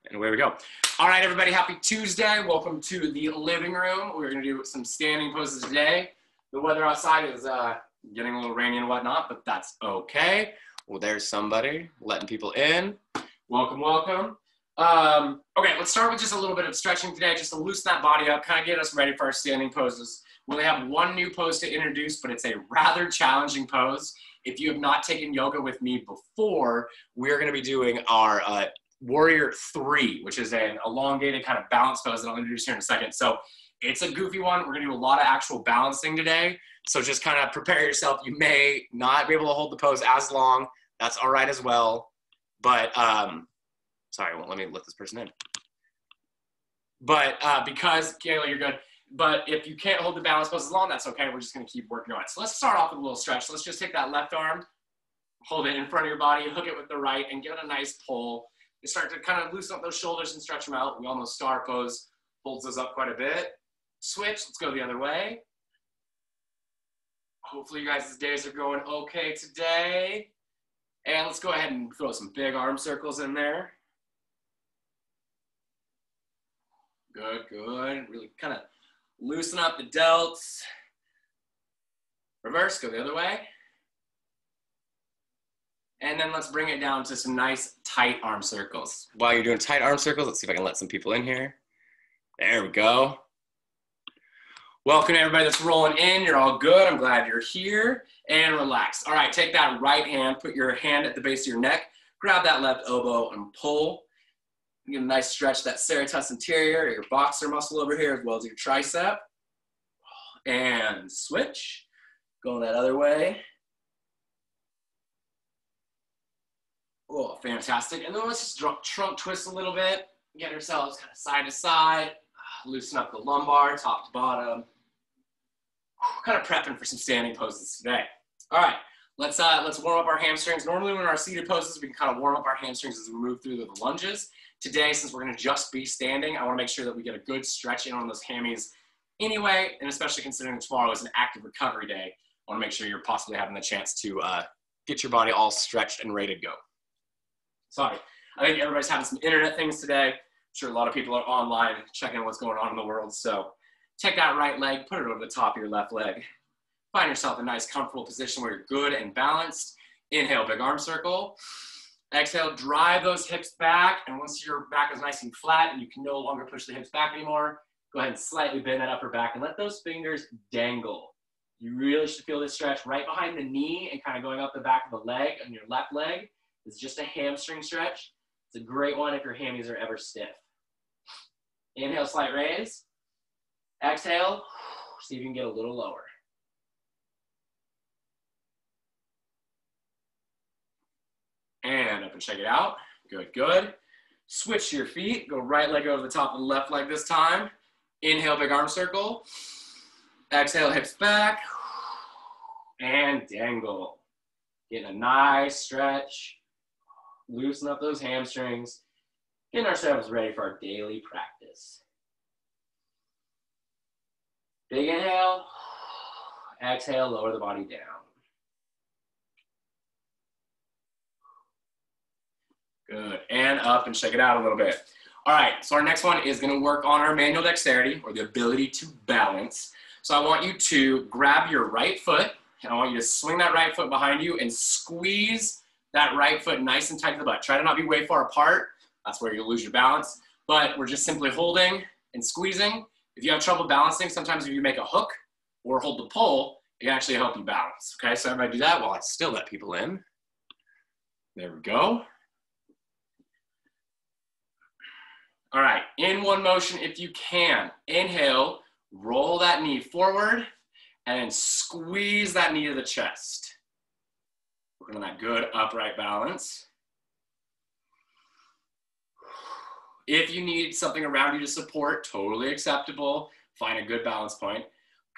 And away we go. All right, everybody, happy Tuesday. Welcome to the living room. We're gonna do some standing poses today. The weather outside is getting a little rainy and whatnot, but that's okay. Well, there's somebody letting people in. Welcome, welcome. Okay, let's start with just a little bit of stretching today, just to loosen that body up, kind of get us ready for our standing poses. We only have one new pose to introduce, but it's a rather challenging pose. If you have not taken yoga with me before, we're gonna be doing our Warrior 3, which is an elongated kind of balance pose that I'll introduce here in a second. So it's a goofy one. We're gonna do a lot of actual balancing today. So just kind of prepare yourself. You may not be able to hold the pose as long. That's all right as well. But, sorry, well, let me let this person in. But because, Kayla, you're good. But if you can't hold the balance pose as long, that's okay. We're just gonna keep working on it. So let's start off with a little stretch. So let's just take that left arm, hold it in front of your body, hook it with the right, and give it a nice pull. You start to kind of loosen up those shoulders and stretch them out. We all know star pose holds us up quite a bit. Switch, let's go the other way. Hopefully you guys' days are going okay today. And let's go ahead and throw some big arm circles in there. Good, good. Really kind of loosen up the delts. Reverse, go the other way. And then let's bring it down to some nice tight arm circles. While you're doing tight arm circles, let's see if I can let some people in here. There we go. Welcome everybody that's rolling in. You're all good. I'm glad you're here. And relax. All right, take that right hand, put your hand at the base of your neck, grab that left elbow and pull. Get a nice stretch that serratus anterior, your boxer muscle over here, as well as your tricep. And switch. Going that other way. Oh, fantastic. And then let's just trunk twist a little bit. Get ourselves kind of side to side. Loosen up the lumbar, top to bottom. Kind of prepping for some standing poses today. All right, let's warm up our hamstrings. Normally when in our seated poses, we can kind of warm up our hamstrings as we move through the lunges. Today, since we're gonna just be standing, I wanna make sure that we get a good stretch in on those hammies anyway, and especially considering tomorrow is an active recovery day, I wanna make sure you're possibly having the chance to get your body all stretched and ready to go. Sorry, I think everybody's having some internet things today. I'm sure a lot of people are online checking what's going on in the world. So take that right leg, put it over the top of your left leg. Find yourself a nice comfortable position where you're good and balanced. Inhale, big arm circle. Exhale, drive those hips back. And once your back is nice and flat and you can no longer push the hips back anymore, go ahead and slightly bend that upper back and let those fingers dangle. You really should feel this stretch right behind the knee and kind of going up the back of the leg on your left leg. It's just a hamstring stretch. It's a great one if your hammies are ever stiff. Inhale, slight raise. Exhale, see if you can get a little lower. And up and check it out. Good, good. Switch your feet. Go right leg over the top of the left leg this time. Inhale, big arm circle. Exhale, hips back. And dangle. Getting a nice stretch. Loosen up those hamstrings, getting ourselves ready for our daily practice. Big inhale, exhale, lower the body down. Good, and up and shake it out a little bit. All right, so our next one is gonna work on our manual dexterity, or the ability to balance. So I want you to grab your right foot, and I want you to swing that right foot behind you and squeeze that right foot nice and tight to the butt. Try to not be way far apart. That's where you'll lose your balance. But we're just simply holding and squeezing. If you have trouble balancing, sometimes if you make a hook or hold the pull, it can actually help you balance. Okay, so everybody do that while I still let people in. There we go. All right, in one motion if you can. Inhale, roll that knee forward, and squeeze that knee to the chest. Working on that good upright balance. If you need something around you to support, totally acceptable. Find a good balance point.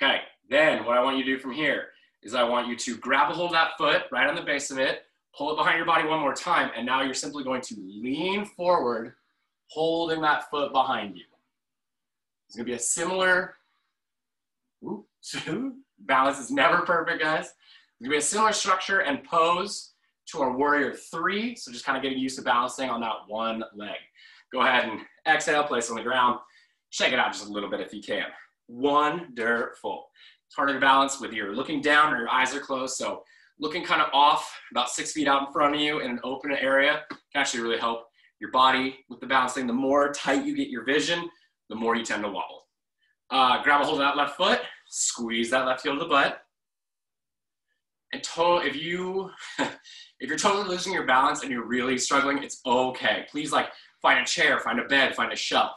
Okay, then what I want you to do from here is I want you to grab a hold of that foot right on the base of it, pull it behind your body one more time, and now you're simply going to lean forward, holding that foot behind you. It's gonna be a similar, balance is never perfect, guys. It's gonna be a similar structure and pose to our Warrior 3, so just kind of getting used to balancing on that one leg. Go ahead and exhale, place on the ground. Shake it out just a little bit if you can. Wonderful. It's harder to balance whether you're looking down or your eyes are closed. So looking kind of off, about 6 feet out in front of you in an open area can actually really help your body with the balancing. The more tight you get your vision, the more you tend to wobble. Grab a hold of that left foot, squeeze that left heel to the butt. And if you're totally losing your balance and you're really struggling, it's okay. Please find a chair, find a bed, find a shelf.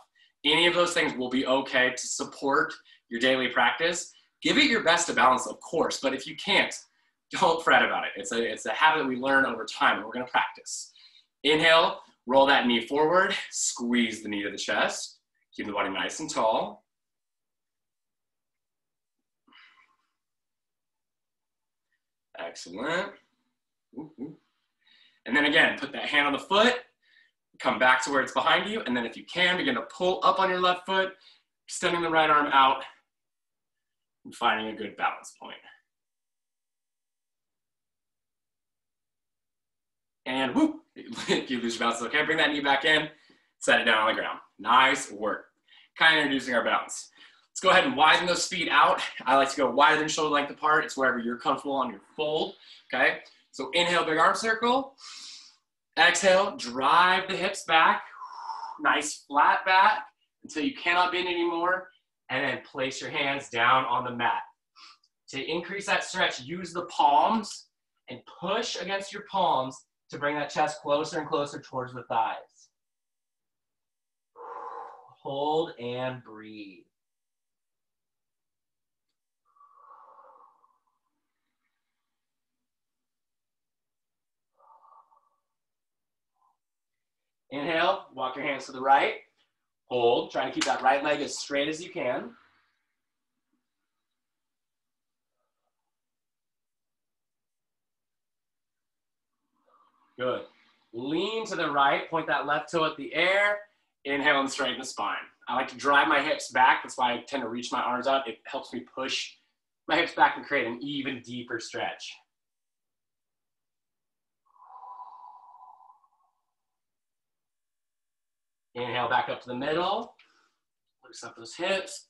Any of those things will be okay to support your daily practice. Give it your best to balance, of course, but if you can't, don't fret about it. It's a habit we learn over time and we're gonna practice. Inhale, roll that knee forward, squeeze the knee to the chest. Keep the body nice and tall. Excellent. And then again, put that hand on the foot, come back to where it's behind you, and then if you can, begin to pull up on your left foot, extending the right arm out, and finding a good balance point. And whoop, if you lose your balance, okay, bring that knee back in, set it down on the ground. Nice work. Kind of introducing our balance. Let's go ahead and widen those feet out. I like to go wider than shoulder length apart. It's wherever you're comfortable on your fold, okay? So inhale, big arm circle. Exhale, drive the hips back. Nice flat back until you cannot bend anymore. And then place your hands down on the mat. To increase that stretch, use the palms and push against your palms to bring that chest closer and closer towards the thighs. Hold and breathe. Inhale, walk your hands to the right. Hold, try to keep that right leg as straight as you can. Good. Lean to the right, point that left toe at the air. Inhale and straighten the spine. I like to drive my hips back. That's why I tend to reach my arms out. It helps me push my hips back and create an even deeper stretch. Inhale back up to the middle. Loosen up those hips.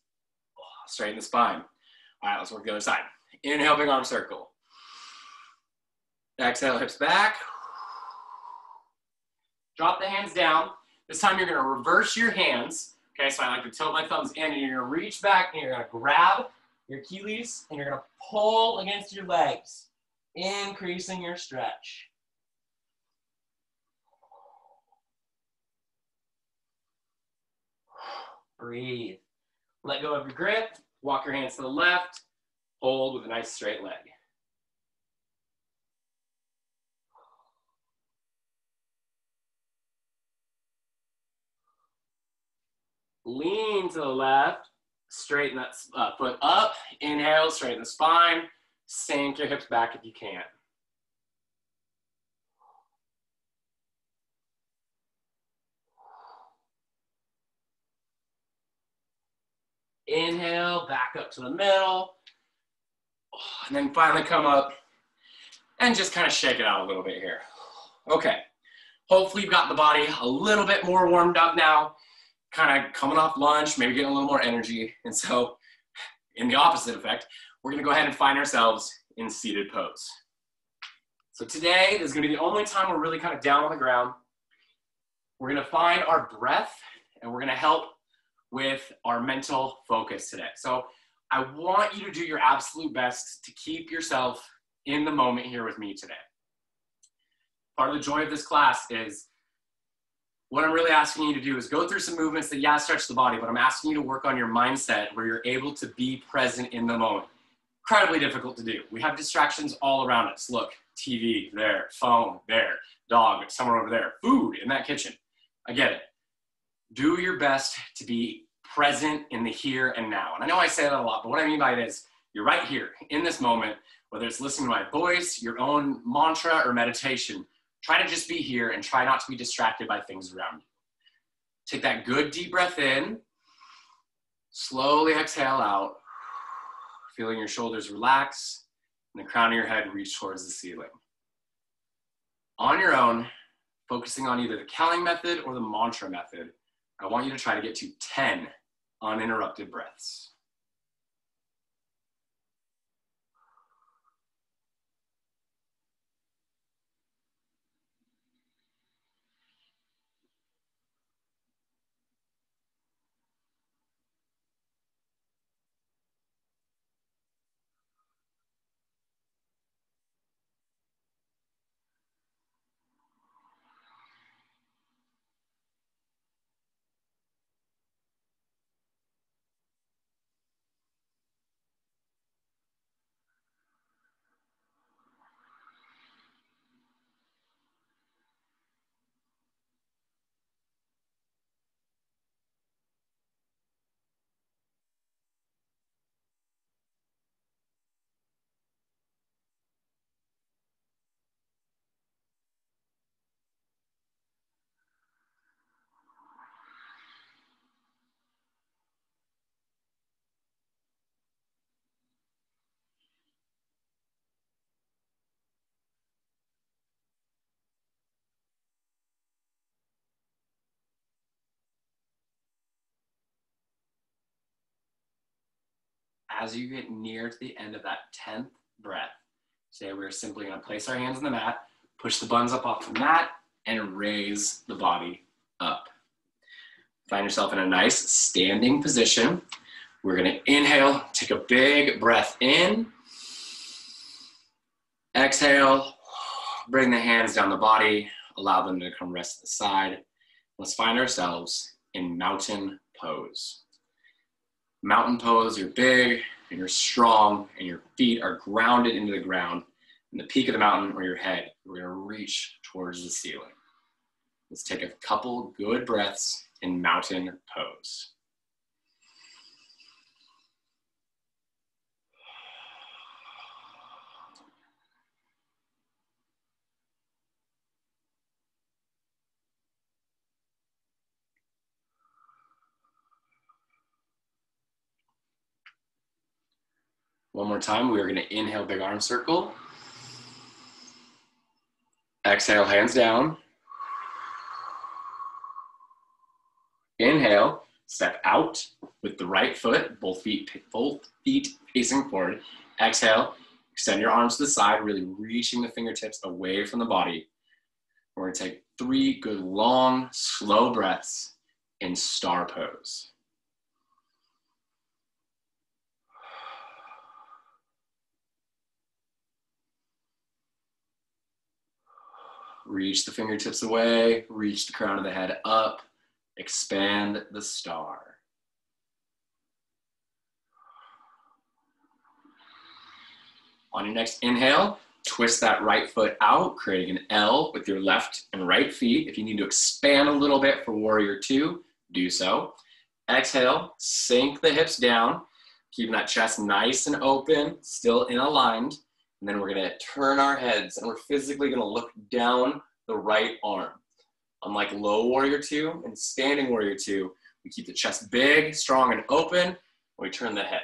Straighten the spine. All right, let's work the other side. Inhale, big arm circle. Exhale, hips back. Drop the hands down. This time you're gonna reverse your hands. Okay, so I like to tilt my thumbs in and you're gonna reach back and you're gonna grab your Achilles and you're gonna pull against your legs, increasing your stretch. Breathe. Let go of your grip. Walk your hands to the left. Hold with a nice straight leg. Lean to the left. Straighten that foot up. Inhale, straighten the spine. Sink your hips back if you can. Inhale, back up to the middle. And then finally come up and just kind of shake it out a little bit here. Okay, hopefully you've got the body a little bit more warmed up now, kind of coming off lunch, maybe getting a little more energy. And so in the opposite effect, we're gonna go ahead and find ourselves in seated pose. So today is gonna be the only time we're really kind of down on the ground. We're gonna find our breath and we're gonna help with our mental focus today. So I want you to do your absolute best to keep yourself in the moment here with me today. Part of the joy of this class is what I'm really asking you to do is go through some movements that, yeah, stretch the body, but I'm asking you to work on your mindset where you're able to be present in the moment. Incredibly difficult to do. We have distractions all around us. Look, TV there, phone there, dog somewhere over there, food in that kitchen. I get it. Do your best to be present in the here and now. And I know I say that a lot, but what I mean by it is you're right here in this moment, whether it's listening to my voice, your own mantra or meditation, try to just be here and try not to be distracted by things around you. Take that good deep breath in, slowly exhale out, feeling your shoulders relax and the crown of your head reach towards the ceiling. On your own, focusing on either the counting method or the mantra method. I want you to try to get to 10 uninterrupted breaths. As you get near to the end of that 10th breath, say we're simply going to place our hands on the mat, push the buns up off the mat, and raise the body up. Find yourself in a nice standing position. We're going to inhale, take a big breath in. Exhale, bring the hands down the body, allow them to come rest to the side. Let's find ourselves in mountain pose. Mountain pose, you're big and you're strong and your feet are grounded into the ground. And the peak of the mountain or your head, we're gonna reach towards the ceiling. Let's take a couple good breaths in mountain pose. One more time, we are gonna inhale, big arm circle. Exhale, hands down. Inhale, step out with the right foot, both feet facing forward. Exhale, extend your arms to the side, really reaching the fingertips away from the body. We're gonna take 3 good, long, slow breaths in star pose. Reach the fingertips away, reach the crown of the head up, expand the star. On your next inhale, twist that right foot out, creating an L with your left and right feet. If you need to expand a little bit for warrior 2, do so. Exhale, sink the hips down, keeping that chest nice and open, still in aligned. And then we're gonna turn our heads and we're physically gonna look down the right arm. Unlike low warrior 2 and standing warrior 2, we keep the chest big, strong, and open, and we turn the head.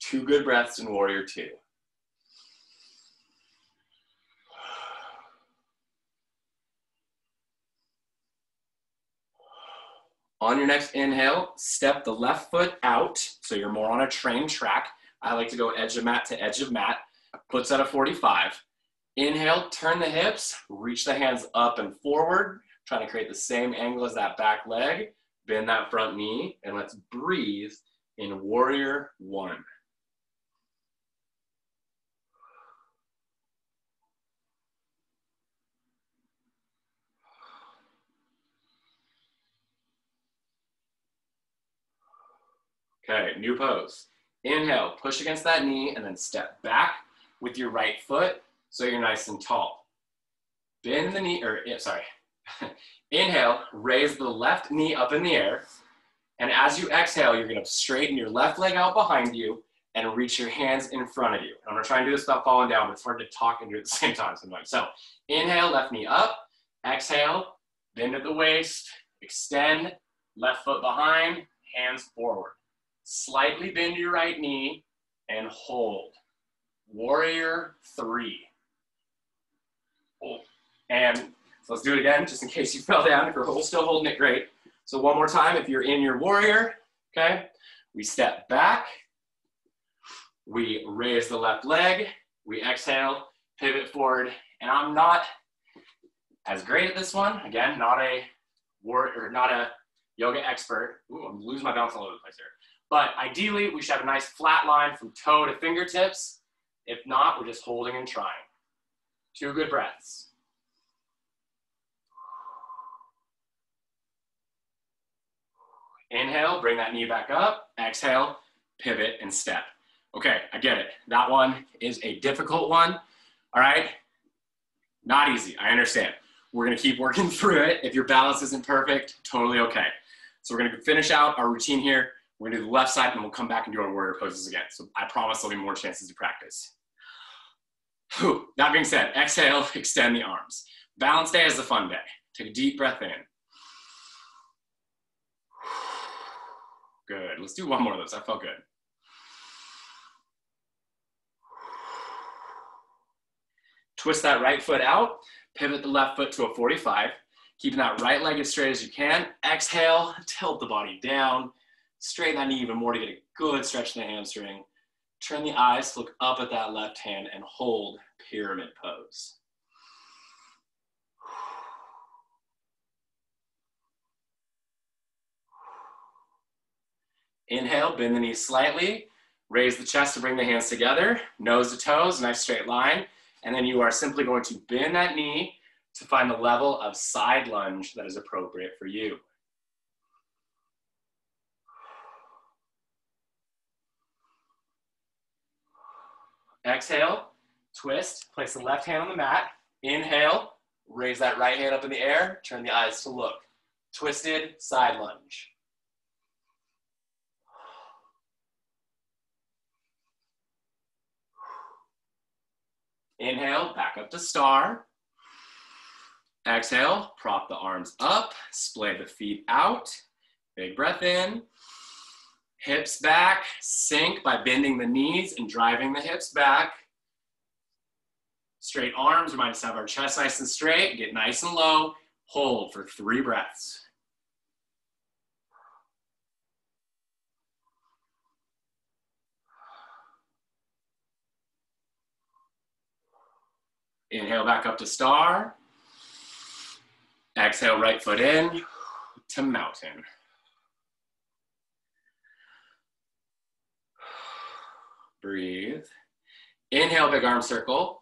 2 good breaths in warrior 2. On your next inhale, step the left foot out, so you're more on a train track. I like to go edge of mat to edge of mat, puts at a 45. Inhale, turn the hips, reach the hands up and forward, trying to create the same angle as that back leg, bend that front knee, and let's breathe in warrior 1. Okay, new pose. Inhale, push against that knee and then step back with your right foot so you're nice and tall. Bend the knee, Inhale, raise the left knee up in the air. And as you exhale, you're gonna straighten your left leg out behind you and reach your hands in front of you. I'm gonna try and do this without falling down, but it's hard to talk and do it at the same time sometimes. So inhale, left knee up. Exhale, bend at the waist, extend, left foot behind, hands forward. Slightly bend your right knee and hold. Warrior 3. And So let's do it again, just in case you fell down. If you're still holding it, great. So one more time, if you're in your warrior, okay? We step back, we raise the left leg, we exhale, pivot forward, and I'm not as great at this one. Again, not a yoga expert. Ooh, I'm losing my balance all over the place here. But ideally, we should have a nice flat line from toe to fingertips. If not, we're just holding and trying. 2 good breaths. Inhale, bring that knee back up. Exhale, pivot and step. Okay, I get it. That one is a difficult one, all right? Not easy, I understand. We're gonna keep working through it. If your balance isn't perfect, totally okay. So we're gonna finish out our routine here. We're gonna do the left side and we'll come back and do our warrior poses again. So I promise there'll be more chances to practice. Whew. That being said, exhale, extend the arms. Balance day is a fun day. Take a deep breath in. Good, let's do one more of those, that felt good. Twist that right foot out, pivot the left foot to a 45, keeping that right leg as straight as you can. Exhale, tilt the body down, straighten that knee even more to get a good stretch in the hamstring. Turn the eyes, look up at that left hand and hold pyramid pose. Inhale, bend the knees slightly, raise the chest to bring the hands together, nose to toes, nice straight line, and then you are simply going to bend that knee to find the level of side lunge that is appropriate for you. Exhale, twist, place the left hand on the mat. Inhale, raise that right hand up in the air, turn the eyes to look. Twisted side lunge. Inhale, back up to star. Exhale, prop the arms up, splay the feet out. Big breath in. Hips back, sink by bending the knees and driving the hips back. Straight arms, remind us to have our chest nice and straight, get nice and low. Hold for 3 breaths. Inhale back up to star. Exhale, right foot in to mountain. Breathe. Inhale, big arm circle.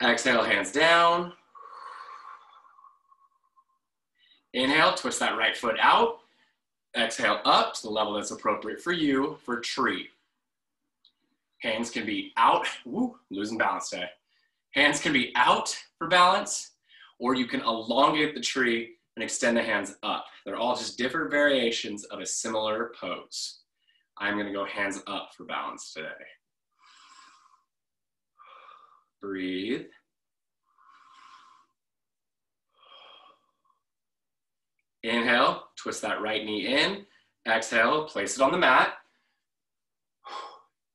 Exhale, hands down. Inhale, twist that right foot out. Exhale, up to the level that's appropriate for you for tree. Hands can be out. Woo, losing balance today. Hands can be out for balance, or you can elongate the tree and extend the hands up. They're all just different variations of a similar pose. I'm gonna go hands up for balance today. Breathe. Inhale, twist that right knee in. Exhale, place it on the mat.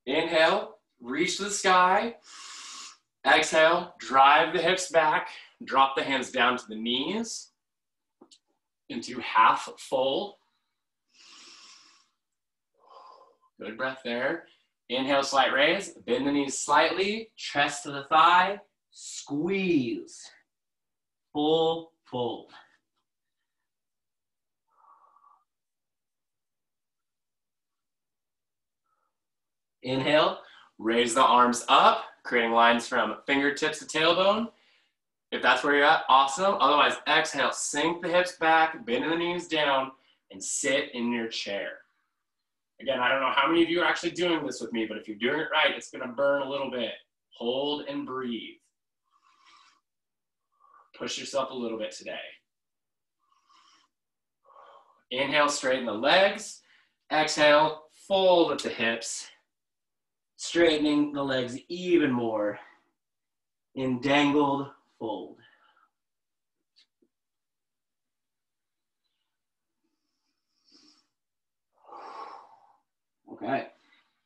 Inhale, reach to the sky. Exhale, drive the hips back. Drop the hands down to the knees into half fold. Good breath there. Inhale, slight raise. Bend the knees slightly. Chest to the thigh. Squeeze. Full fold. Inhale, raise the arms up, creating lines from fingertips to tailbone. If that's where you're at, awesome. Otherwise, exhale, sink the hips back, bend the knees down, and sit in your chair. Again, I don't know how many of you are actually doing this with me, but if you're doing it right, it's gonna burn a little bit. Hold and breathe. Push yourself a little bit today. Inhale, straighten the legs. Exhale, fold at the hips. Straightening the legs even more in dangled fold. Okay.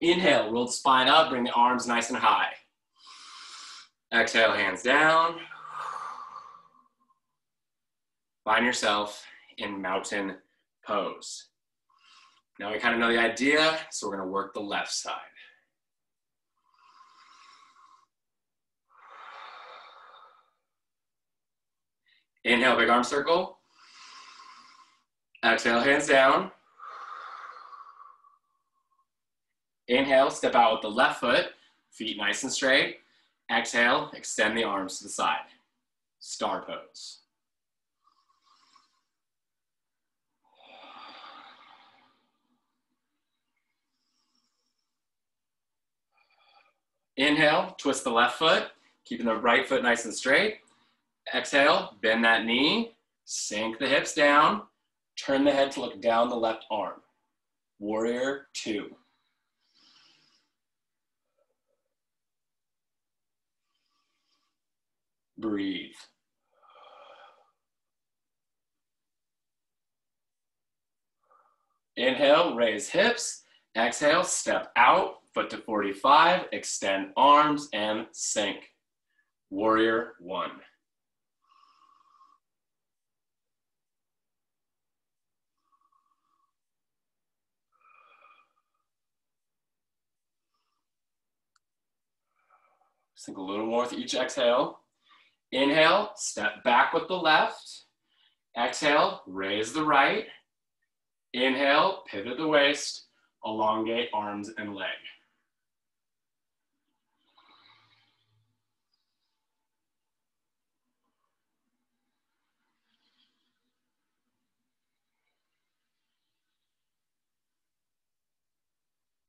Inhale, roll the spine up, bring the arms nice and high. Exhale, hands down. Find yourself in mountain pose. Now we kind of know the idea, so we're going to work the left side. Inhale, big arm circle. Exhale, hands down. Inhale, step out with the left foot, feet nice and straight. Exhale, extend the arms to the side. Star pose. Inhale, twist the left foot, keeping the right foot nice and straight. Exhale, bend that knee, sink the hips down, turn the head to look down the left arm. Warrior 2. Breathe. Inhale, raise hips. Exhale, step out, foot to 45, extend arms and sink. Warrior 1. Sink a little more with each exhale. Inhale, step back with the left. Exhale, raise the right. Inhale, pivot the waist, elongate arms and leg.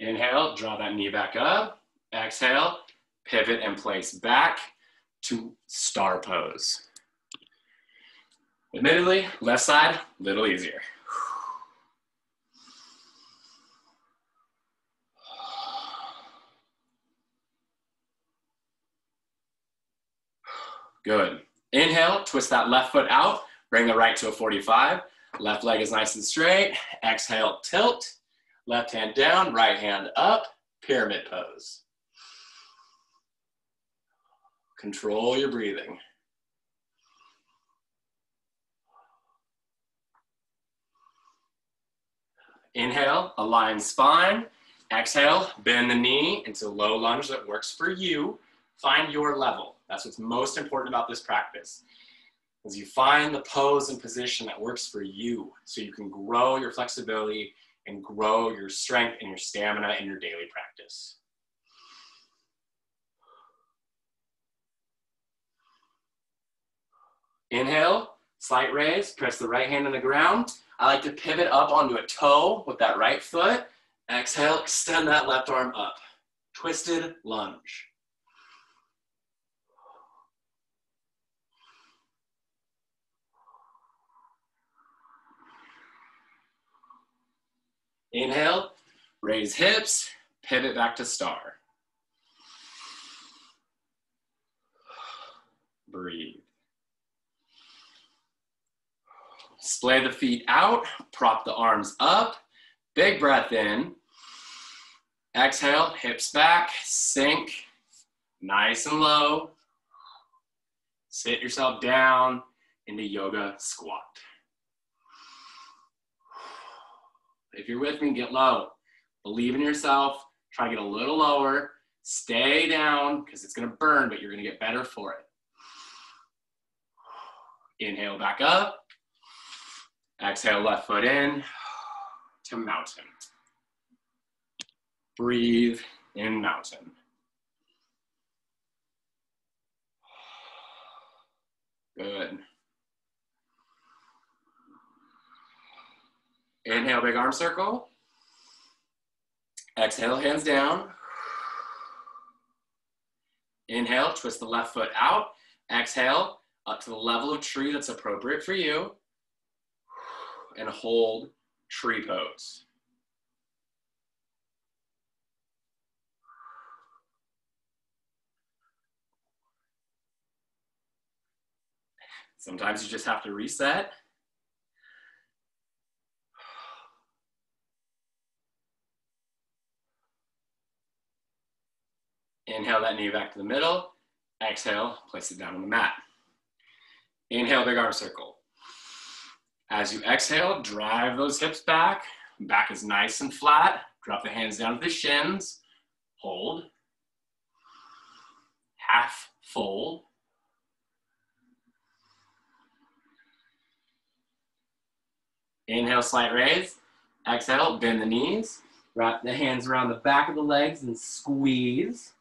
Inhale, draw that knee back up. Exhale, pivot and place back to star pose. Admittedly, left side, a little easier. Good. Inhale, twist that left foot out, bring the right to a 45. Left leg is nice and straight. Exhale, tilt. Left hand down, right hand up, pyramid pose. Control your breathing. Inhale, align spine. Exhale, bend the knee into low lunge that works for you. Find your level. That's what's most important about this practice. Is you find the pose and position that works for you so you can grow your flexibility and grow your strength and your stamina in your daily practice. Inhale, slight raise, press the right hand on the ground. I like to pivot up onto a toe with that right foot. Exhale, extend that left arm up. Twisted lunge. Inhale, raise hips, pivot back to star. Breathe. Splay the feet out, prop the arms up, big breath in. Exhale, hips back, sink, nice and low. Sit yourself down into yoga squat. If you're with me, get low. Believe in yourself, try to get a little lower. Stay down, because it's gonna burn, but you're gonna get better for it. Inhale back up. Exhale, left foot in to mountain. Breathe in mountain. Good. Inhale, big arm circle. Exhale, hands down. Inhale, twist the left foot out. Exhale, up to the level of tree that's appropriate for you. And hold tree pose. Sometimes you just have to reset. Inhale that knee back to the middle. Exhale, place it down on the mat. Inhale, big arm circle. As you exhale, drive those hips back. Back is nice and flat. Drop the hands down to the shins. Hold. Half fold. Inhale, slight raise. Exhale, bend the knees. Wrap the hands around the back of the legs and squeeze.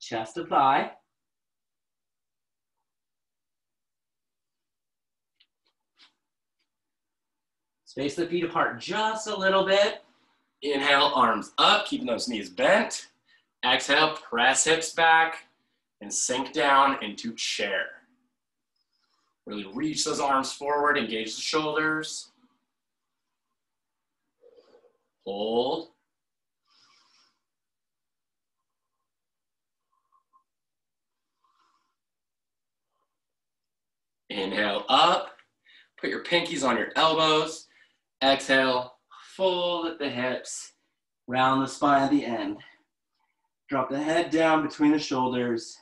Chest to thigh. Space the feet apart just a little bit. Inhale, arms up, keeping those knees bent. Exhale, press hips back and sink down into chair. Really reach those arms forward, engage the shoulders. Hold. Inhale up, put your pinkies on your elbows. Exhale, fold at the hips, round the spine at the end. Drop the head down between the shoulders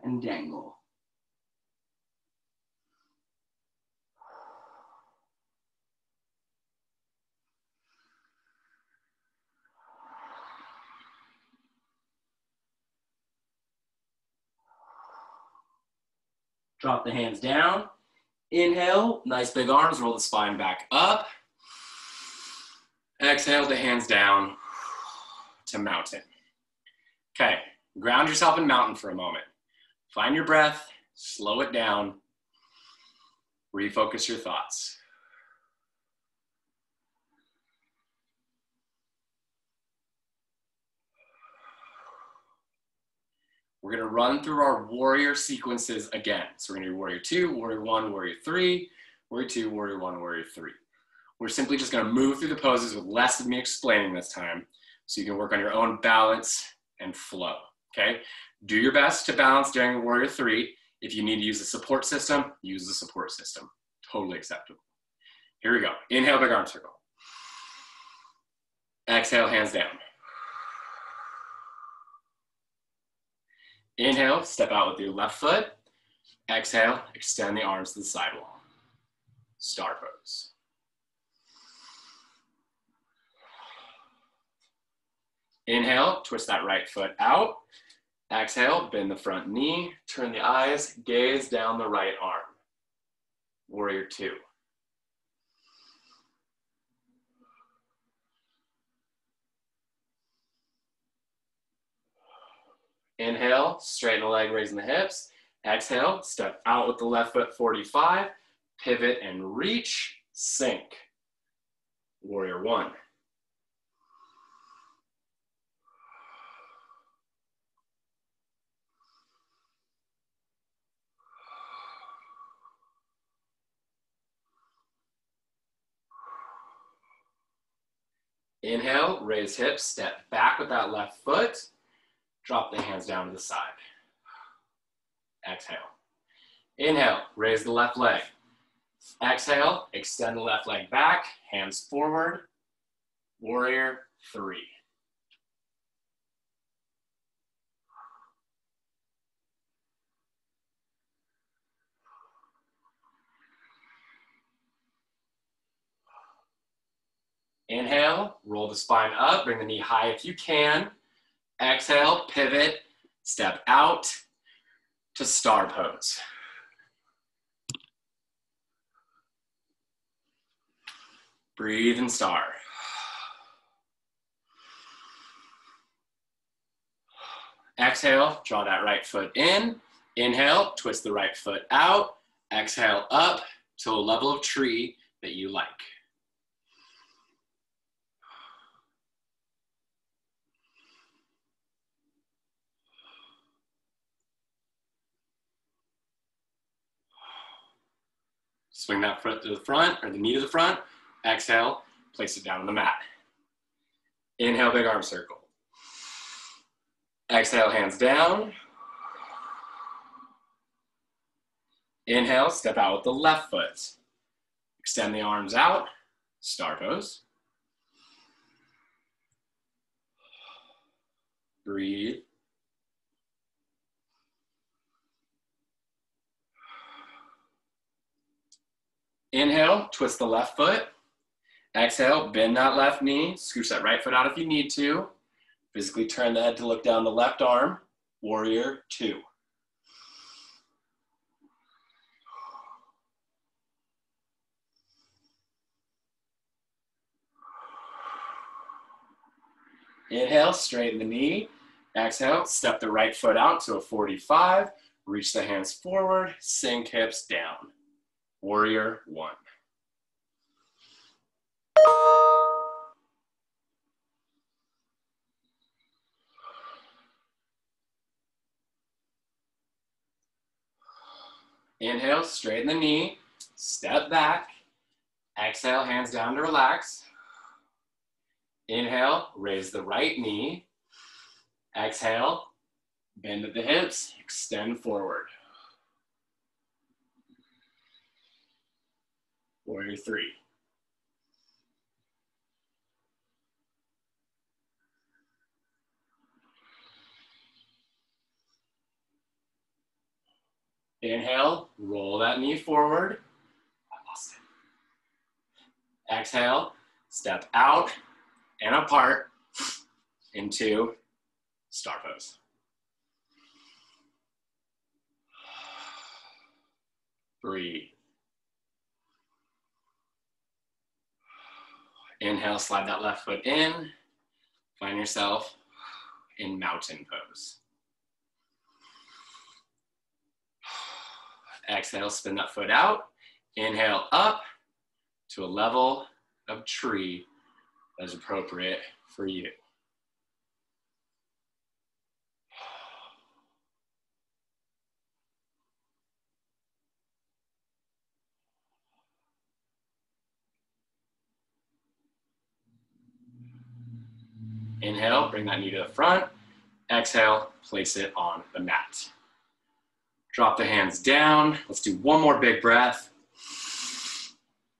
and dangle. Drop the hands down. Inhale, nice big arms, roll the spine back up. Exhale, the hands down to mountain. Okay, ground yourself in mountain for a moment. Find your breath, slow it down, refocus your thoughts. We're gonna run through our warrior sequences again. So we're gonna do warrior 2, warrior 1, warrior 3, warrior 2, warrior 1, warrior 3. We're simply just gonna move through the poses with less of me explaining this time, so you can work on your own balance and flow, okay? Do your best to balance during warrior 3. If you need to use a support system, use the support system. Totally acceptable. Here we go. Inhale, big arm circle. Exhale, hands down. Inhale, step out with your left foot. Exhale, extend the arms to the sidewall. Star pose. Inhale, twist that right foot out. Exhale, bend the front knee, turn the eyes, gaze down the right arm. Warrior 2. Inhale, straighten the leg, raising the hips. Exhale, step out with the left foot 45, pivot and reach, sink. Warrior 1. Inhale, raise hips, step back with that left foot. Drop the hands down to the side. Exhale. Inhale, raise the left leg. Exhale, extend the left leg back, hands forward. Warrior 3. Inhale, roll the spine up, bring the knee high if you can. Exhale, pivot, step out to star pose. Breathe and star. Exhale, draw that right foot in. Inhale, twist the right foot out. Exhale, up to a level of tree that you like. Swing that foot to the front, or the knee to the front. Exhale, place it down on the mat. Inhale, big arm circle. Exhale, hands down. Inhale, step out with the left foot. Extend the arms out, star pose. Breathe. Inhale, twist the left foot. Exhale, bend that left knee. Scooch that right foot out if you need to. Physically turn the head to look down the left arm. Warrior 2. Inhale, straighten the knee. Exhale, step the right foot out to a 45. Reach the hands forward, sink hips down. Warrior 1. Inhale, straighten the knee, step back. Exhale, hands down to relax. Inhale, raise the right knee. Exhale, bend at the hips, extend forward. Warrior 3. Inhale, roll that knee forward. I lost it. Exhale, step out and apart into star pose. Breathe. Inhale, slide that left foot in. Find yourself in mountain pose. Exhale, spin that foot out. Inhale up to a level of tree that is appropriate for you. Inhale, bring that knee to the front. Exhale, place it on the mat. Drop the hands down. Let's do one more big breath.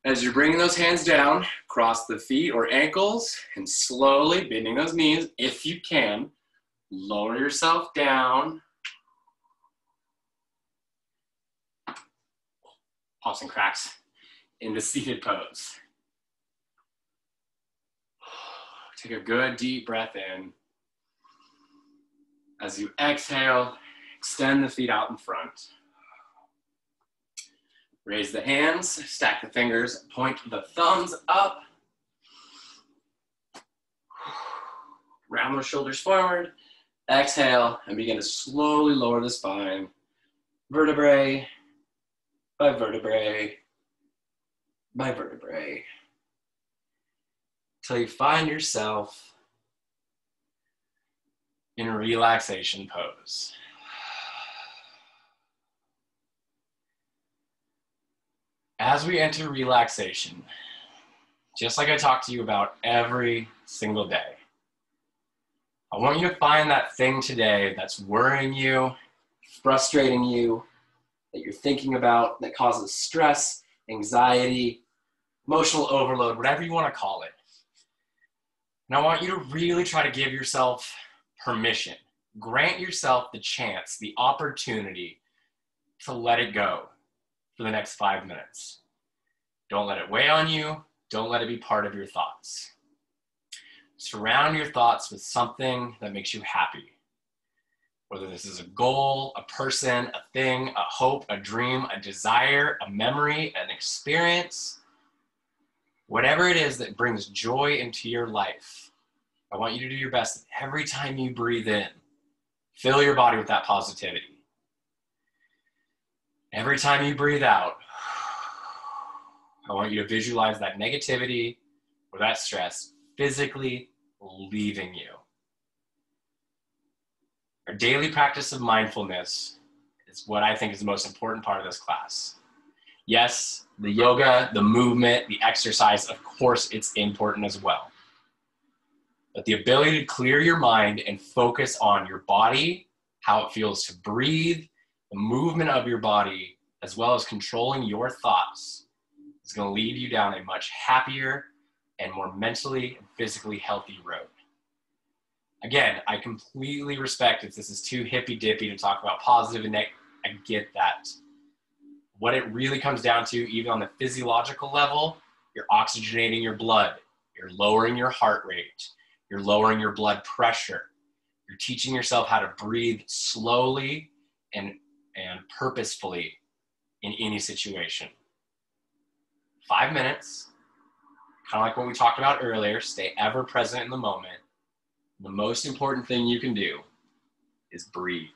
As you're bringing those hands down, cross the feet or ankles and slowly bending those knees, if you can, lower yourself down. Pops and cracks into seated pose. Take a good deep breath in. As you exhale, extend the feet out in front. Raise the hands, stack the fingers, point the thumbs up. Round those shoulders forward. Exhale and begin to slowly lower the spine, vertebrae by vertebrae by vertebrae, till you find yourself in relaxation pose. As we enter relaxation, just like I talk to you about every single day, I want you to find that thing today that's worrying you, frustrating you, that you're thinking about, that causes stress, anxiety, emotional overload, whatever you want to call it. And I want you to really try to give yourself permission. Grant yourself the chance, the opportunity to let it go for the next 5 minutes. Don't let it weigh on you. Don't let it be part of your thoughts. Surround your thoughts with something that makes you happy. Whether this is a goal, a person, a thing, a hope, a dream, a desire, a memory, an experience, whatever it is that brings joy into your life, I want you to do your best every time you breathe in. Fill your body with that positivity. Every time you breathe out, I want you to visualize that negativity or that stress physically leaving you. Our daily practice of mindfulness is what I think is the most important part of this class. Yes, the yoga, the movement, the exercise, of course it's important as well. But the ability to clear your mind and focus on your body, how it feels to breathe, the movement of your body, as well as controlling your thoughts, is going to lead you down a much happier and more mentally and physically healthy road. Again, I completely respect if this is too hippy-dippy to talk about positive and negative. I get that. what it really comes down to, even on the physiological level, you're oxygenating your blood, you're lowering your heart rate, you're lowering your blood pressure, you're teaching yourself how to breathe slowly and purposefully in any situation. 5 minutes, kind of like what we talked about earlier, stay ever present in the moment. The most important thing you can do is breathe.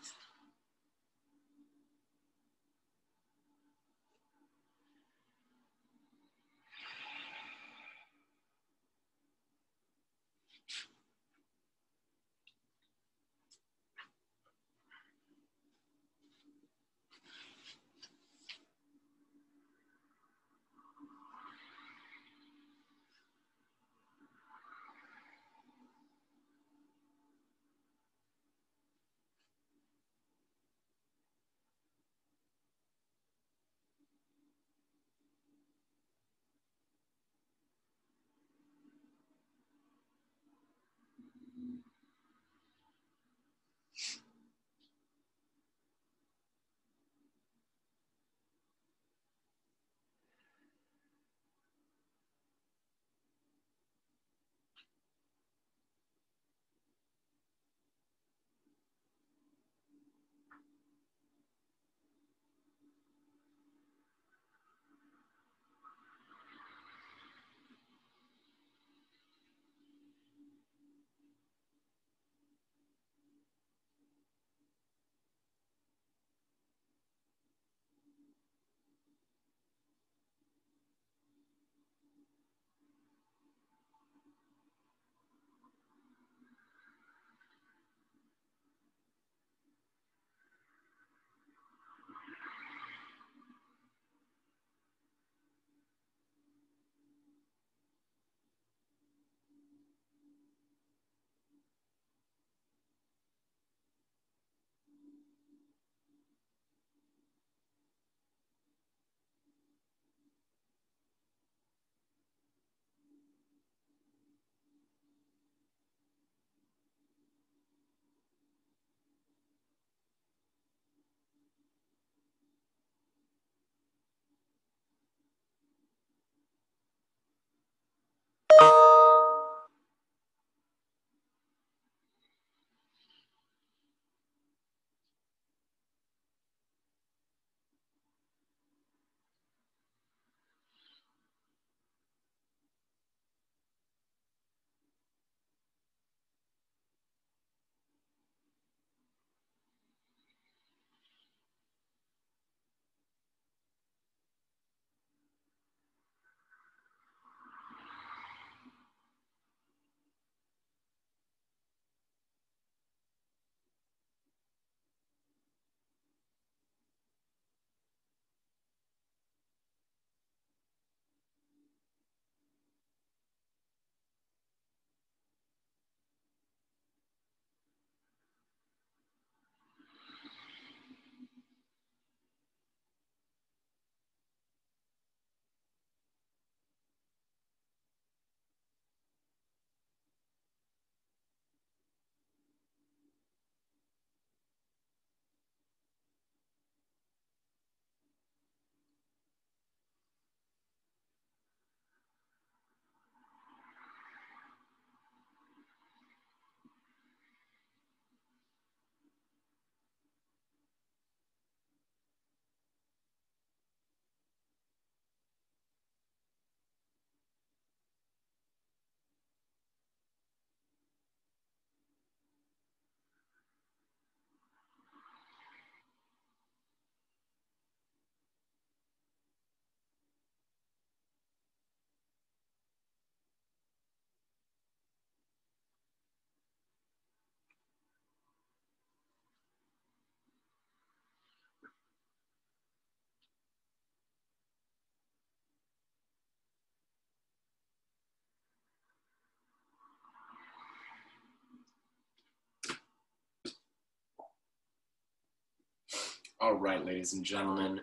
All right, ladies and gentlemen,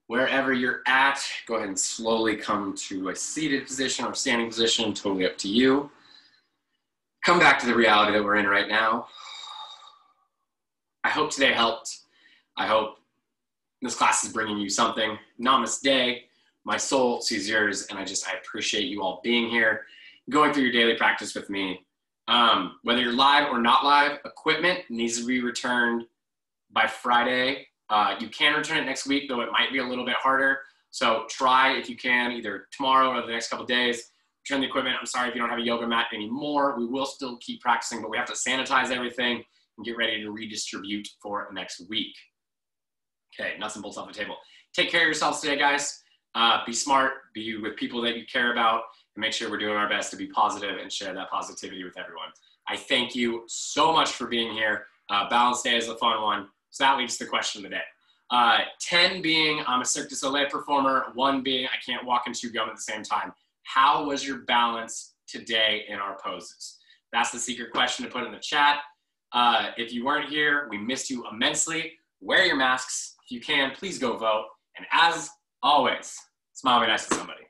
wherever you're at, go ahead and slowly come to a seated position or standing position, totally up to you. Come back to the reality that we're in right now. I hope today helped. I hope This class is bringing you something. Namaste. My soul sees yours, and I appreciate you all being here, going through your daily practice with me. Whether you're live or not live, equipment needs to be returned by Friday. You can return it next week, though it might be a little bit harder. So try, if you can, either tomorrow or the next couple of days, return the equipment. I'm sorry if you don't have a yoga mat anymore. We will still keep practicing, but we have to sanitize everything and get ready to redistribute for next week. Okay, nuts and bolts off the table. Take care of yourselves today, guys. Be smart, be with people that you care about, and make sure we're doing our best to be positive and share that positivity with everyone. I thank you so much for being here. Balanced day is a fun one. So that leads to the question of the day. 10 being I'm a Cirque du Soleil performer, 1 being I can't walk and chew gum at the same time. How was your balance today in our poses? That's the secret question to put in the chat. If you weren't here, we missed you immensely. Wear your masks. If you can, please go vote. And as always, smile, be nice to somebody.